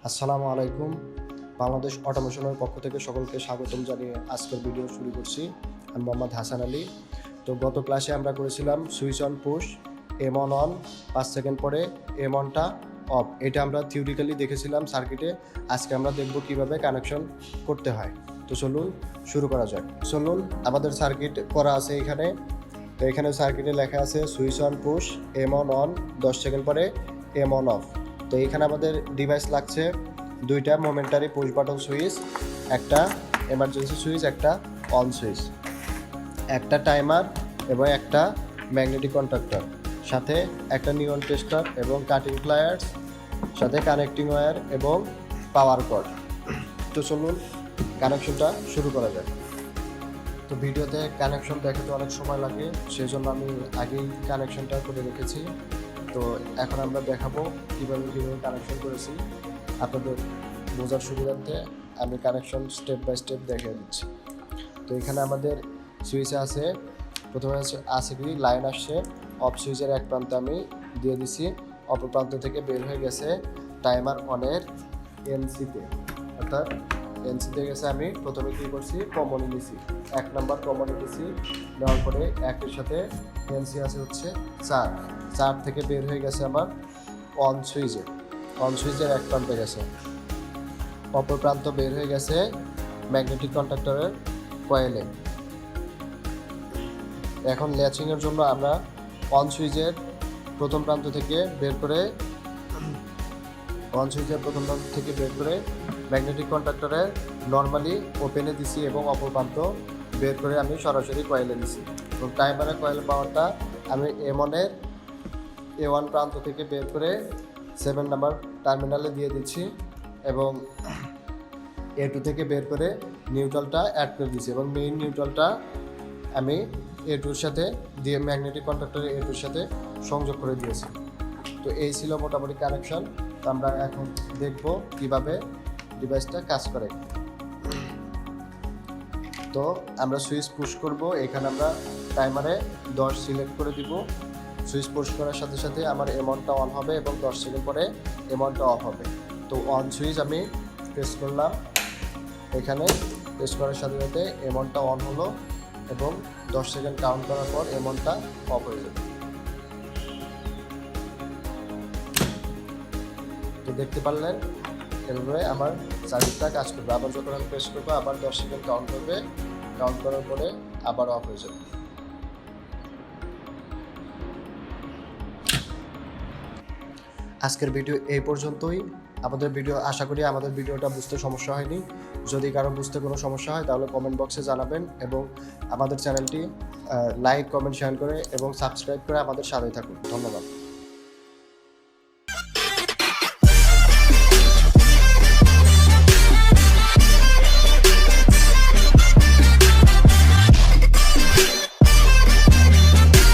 আসসালামু আলাইকুম। বাংলাদেশ অটোমেশনের পক্ষ থেকে সকলকে স্বাগতম জানিয়ে আজকের ভিডিও শুরু করছি। আমি মোহাম্মদ হাসান আলী। তো গত ক্লাসে আমরা করেছিলাম switch on push, M1 on, 5 second পরে M1টা অফ। এটা আমরা থিওরিক্যালি দেখেছিলাম সার্কিটে। আজকে আমরা দেখব কিভাবে কানেকশন করতে হয়। তো চলুন শুরু করা যাক। চলুন, আমাদের সার্কিট করা আছে এখানে। তো এখানে সার্কিটে লেখা আছে switch on push, M1 on, 10 second পরে M1 অফ। তো এখানে আমাদের ডিভাইস লাগছে দুইটা মোমেন্টারি পুশ বাটন সুইচ, একটা এমার্জেন্সি সুইচ, একটা অন সুইচ, একটা টাইমার এবং একটা ম্যাগনেটিক কন্ট্যাক্টর, সাথে একটা নিয়ন টেস্টার এবং কাটিং প্লায়ার্স, সাথে কানেক্টিং ওয়্যার এবং পাওয়ার কর্ড। তো চলুন কানেকশনটা শুরু করা যায়। তো ভিডিওতে কানেকশন দেখাতে অনেক সময় লাগে, সেই জন্য আমি আগেই কানেকশনটা করে রেখেছি। তো এখন আমরা দেখাবো কীভাবে কানেকশন করেছি। আপনাদের বোঝার সুবিধার্থে আমি কানেকশন স্টেপ বাই স্টেপ দেখিয়ে দিচ্ছি। তো এখানে আমাদের সুইচে আছে, প্রথমে আছে কি লাইন আসছে, অফ সুইচের এক প্রান্তে আমি দিয়ে দিছি, অপর প্রান্ত থেকে বের হয়ে গেছে টাইমার অনের এনসিতে, অর্থাৎ এনসিতে গেছে। আমি প্রথমে কী করছি, কমনই নিছি, 1 নাম্বার কমনই নিছি। নেওয়ার পরে একের সাথে এনসি আছে হচ্ছে 4 থেকে বের হয়ে গেছে আমার অন সুইচের এক প্রান্তে গেছে, অপর প্রান্ত বের হয়ে গেছে ম্যাগনেটিক কন্ট্যাক্টরের কয়েলে। এখন ল্যাচিংয়ের জন্য আমরা অন সুইচের প্রথম প্রান্ত থেকে বের করে ম্যাগনেটিক কন্ট্যাক্টরের নর্মালি ওপেনে দিছি এবং অপর প্রান্ত বের করে আমি সরাসরি কয়েলে দিছি। এবং টাইমারের কয়েল পাওয়ারটা আমি A1 প্রান্ত থেকে বের করে 7 নাম্বার টার্মিনালে দিয়ে দিচ্ছি এবং A2 থেকে বের করে নিউট্রালটা অ্যাড করে দিচ্ছি এবং মেইন নিউট্রালটা আমি A2-র সাথে দিয়ে ম্যাগনেটিক কন্ট্যাক্টরের A2-র সাথে সংযোগ করে দিয়েছি। তো এই ছিল মোটামুটি কানেকশন। তো আমরা এখন দেখব কিভাবে ডিভাইসটা কাজ করে। তো আমরা সুইচ পুশ করব। এখানে আমরা টাইমারে 10 সিলেক্ট করে দিব। সুইচ পুশ করার সাথে সাথে আমার M1টা অন হবে এবং 10 সেকেন্ড পরে M1টা অফ হবে। তো অন সুইচ আমি প্রেস করলাম, এখানে প্রেস করার সাথে সাথে M1টা অন হলো এবং 10 সেকেন্ড কাউন্ট করার পর M1টা অফ হয়ে যাবে। তো দেখতে পারলেন এভাবে আমার সার্কিটটা কাজ করবে। আবার যখন আমি প্রেস করবো আবার 10 সেকেন্ড কাউন্ট করবে, কাউন্ট করার পরে আবার অফ হয়ে যাবে। আজকের ভিডিও এই পর্যন্তই। আশা করি আমাদের ভিডিওটা বুঝতে সমস্যা হয়নি। যদি কারো বুঝতে কোনো সমস্যা হয় তাহলে কমেন্ট বক্সে জানাবেন এবং আমাদের চ্যানেলটি লাইক, কমেন্ট, শেয়ার করে এবং সাবস্ক্রাইব করে আমাদের সাথেই থাকুন। ধন্যবাদ।